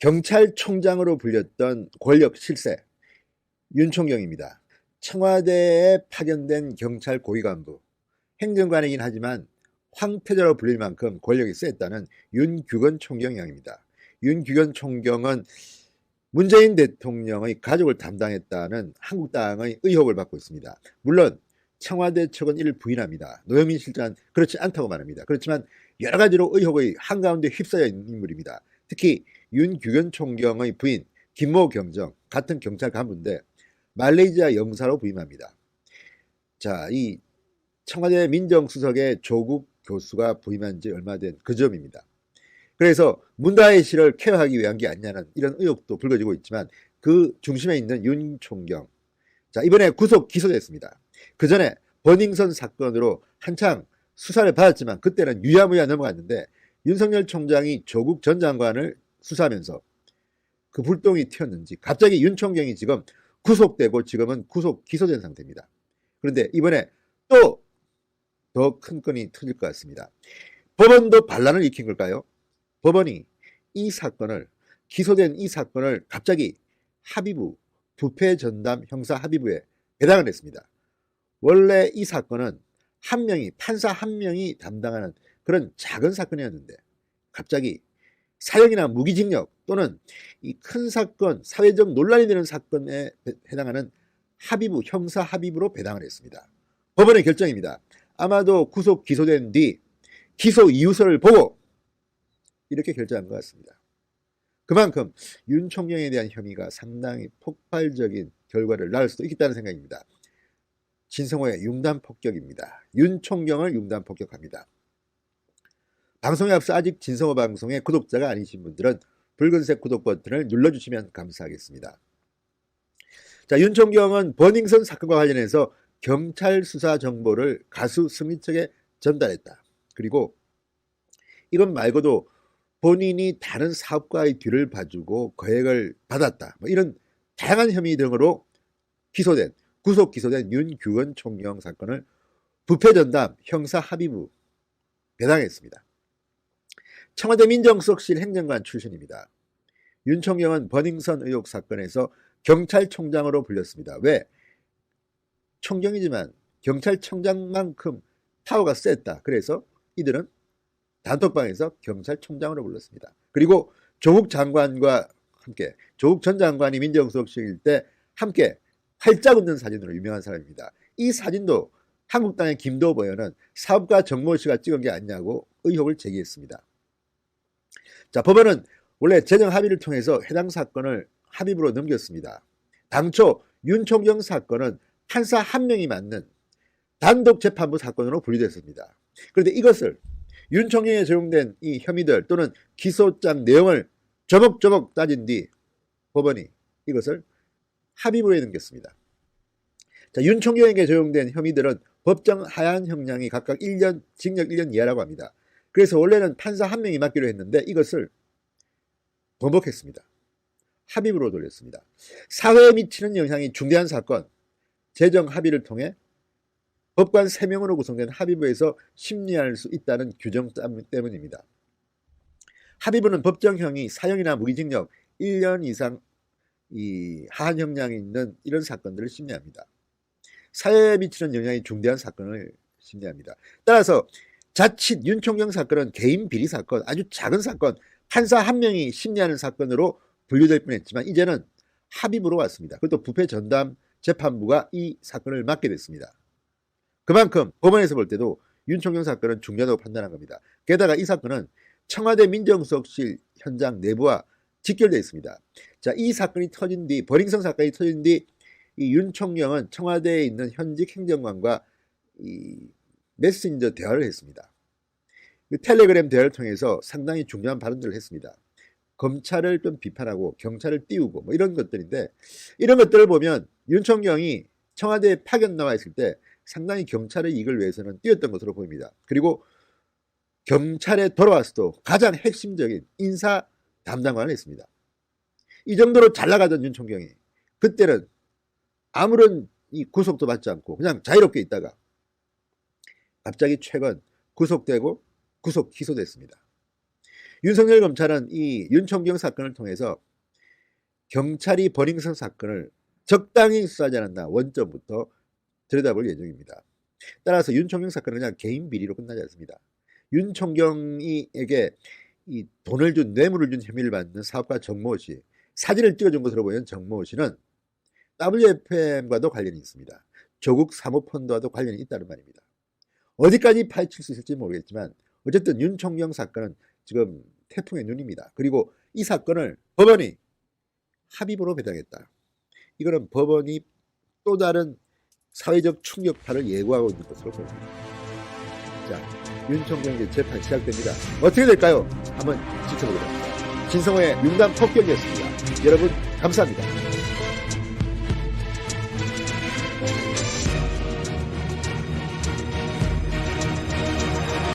경찰총장으로 불렸던 권력 실세 윤총경입니다. 청와대에 파견된 경찰 고위 간부, 행정관이긴 하지만 황태자로 불릴 만큼 권력이 셌다는 윤규건 총경입니다. 윤규건 총경은 문재인 대통령의 가족을 담당했다는 한국당의 의혹을 받고 있습니다. 물론 청와대 측은 이를 부인합니다. 노영민 실장은 그렇지 않다고 말합니다. 그렇지만 여러 가지로 의혹의 한가운데 휩싸여 있는 인물입니다. 특히 윤규건 총경의 부인 김모 경정, 같은 경찰 간부인데 말레이시아 영사로 부임합니다. 자, 이 청와대 민정수석의 조국 교수가 부임한 지 얼마 된 그 점입니다. 그래서 문다혜 씨를 케어하기 위한 게 아니냐는 이런 의혹도 불거지고 있지만 그 중심에 있는 윤 총경, 자, 이번에 구속 기소됐습니다. 그 전에 버닝썬 사건으로 한창 수사를 받았지만 그때는 유야무야 넘어갔는데 윤석열 총장이 조국 전 장관을 수사하면서 그 불똥이 튀었는지 갑자기 윤 총경이 지금 구속되고 지금은 구속 기소된 상태입니다. 그런데 이번에 또 더 큰 건이 터질 것 같습니다. 법원도 반란을 일으킨 걸까요? 법원이 이 사건을, 기소된 이 사건을 갑자기 합의부, 부패 전담 형사 합의부에 배당을 했습니다. 원래 이 사건은 한 명이, 판사 한 명이 담당하는 그런 작은 사건이었는데 갑자기 사형이나 무기징역 또는 이 큰 사건, 사회적 논란이 되는 사건에 해당하는 합의부, 형사 합의부로 배당을 했습니다. 법원의 결정입니다. 아마도 구속 기소된 뒤 기소 이유서를 보고 이렇게 결정한 것 같습니다. 그만큼 윤 총경에 대한 혐의가 상당히 폭발적인 결과를 낳을 수도 있겠다는 생각입니다. 진성호의 융단 폭격입니다. 윤 총경을 융단 폭격합니다. 방송에 앞서 아직 진성호 방송의 구독자가 아니신 분들은 붉은색 구독 버튼을 눌러주시면 감사하겠습니다. 자, 윤 총경은 버닝썬 사건과 관련해서 경찰 수사 정보를 가수 승리 측에 전달했다. 그리고 이건 말고도 본인이 다른 사업가의 뒤를 봐주고 거액을 받았다. 이런 다양한 혐의 등으로 구속 기소된 윤규건 총경 사건을 부패 전담 형사 합의부 배당했습니다. 청와대 민정수석실 행정관 출신입니다. 윤 총경은 버닝썬 의혹 사건에서 경찰총장으로 불렸습니다. 왜? 총경이지만 경찰청장만큼 파워가 셌다. 그래서 이들은 단톡방에서 경찰총장으로 불렀습니다. 그리고 조국 장관과 함께, 조국 전 장관이 민정수석실일 때 함께 활짝 웃는 사진으로 유명한 사람입니다. 이 사진도 한국당의 김도보 의원은 사업가 정모 씨가 찍은 게 아니냐고 의혹을 제기했습니다. 자, 법원은 원래 재정 합의를 통해서 해당 사건을 합의부로 넘겼습니다. 당초 윤 총경 사건은 판사 한 명이 맡는 단독 재판부 사건으로 분류됐습니다. 그런데 이것을 윤 총경에 적용된 이 혐의들 또는 기소장 내용을 조목조목 따진 뒤 법원이 이것을 합의부에 넘겼습니다. 자, 윤 총경에게 적용된 혐의들은 법정 하한 형량이 각각 1년, 징역 1년 이하라고 합니다. 그래서 원래는 판사 한 명이 맡기로 했는데 이것을 번복했습니다. 합의부로 돌렸습니다. 사회에 미치는 영향이 중대한 사건, 재정 합의를 통해 법관 3명으로 구성된 합의부에서 심리할 수 있다는 규정 때문입니다. 합의부는 법정형이 사형이나 무기징역 1년 이상 이 하한 형량이 있는 이런 사건들을 심리합니다. 사회에 미치는 영향이 중대한 사건을 심리합니다. 따라서 자칫 윤 총경 사건은 개인 비리 사건, 아주 작은 사건, 판사 한 명이 심리하는 사건으로 분류될 뻔했지만 이제는 합의부로 왔습니다. 그것도 부패 전담 재판부가 이 사건을 맡게 됐습니다. 그만큼 법원에서 볼 때도 윤 총경 사건은 중요하다고 판단한 겁니다. 게다가 이 사건은 청와대 민정수석실 현장 내부와 직결되어 있습니다. 자, 이 사건이 터진 뒤, 버닝썬 사건이 터진 뒤 이 윤 총경은 청와대에 있는 현직 행정관과 이 메신저 대화를 했습니다. 그 텔레그램 대화를 통해서 상당히 중요한 발언들을 했습니다. 검찰을 좀 비판하고 경찰을 띄우고 이런 것들인데, 이런 것들을 보면 윤 총경이 청와대에 파견 나와 있을 때 상당히 경찰의 이익을 위해서는 뛰었던 것으로 보입니다. 그리고 경찰에 돌아와서도 가장 핵심적인 인사 담당관을 했습니다. 이 정도로 잘 나가던 윤 총경이 그때는 아무런 이 구속도 받지 않고 그냥 자유롭게 있다가 갑자기 최근 구속되고 구속 기소됐습니다. 윤석열 검찰은 이 윤총경 사건을 통해서 경찰이 버닝썬 사건을 적당히 수사하지 않았나 원점부터 들여다볼 예정입니다. 따라서 윤총경 사건은 그냥 개인 비리로 끝나지 않습니다. 윤총경에게 이 돈을 준, 뇌물을 준 혐의를 받는 사업가 정모 씨, 사진을 찍어준 것으로 보이는 정모 씨는 WFM과도 관련이 있습니다. 조국 사모펀드와도 관련이 있다는 말입니다. 어디까지 파헤칠 수 있을지 모르겠지만 어쨌든 윤총경 사건은 지금 태풍의 눈입니다. 그리고 이 사건을 법원이 합의부로 배당했다. 이거는 법원이 또 다른 사회적 충격파를 예고하고 있는 것으로 보입니다. 자, 윤총경 이제 재판 시작됩니다. 어떻게 될까요? 한번 지켜보도록 합니다. 진성호의 윤당 폭격이었습니다. 여러분 감사합니다.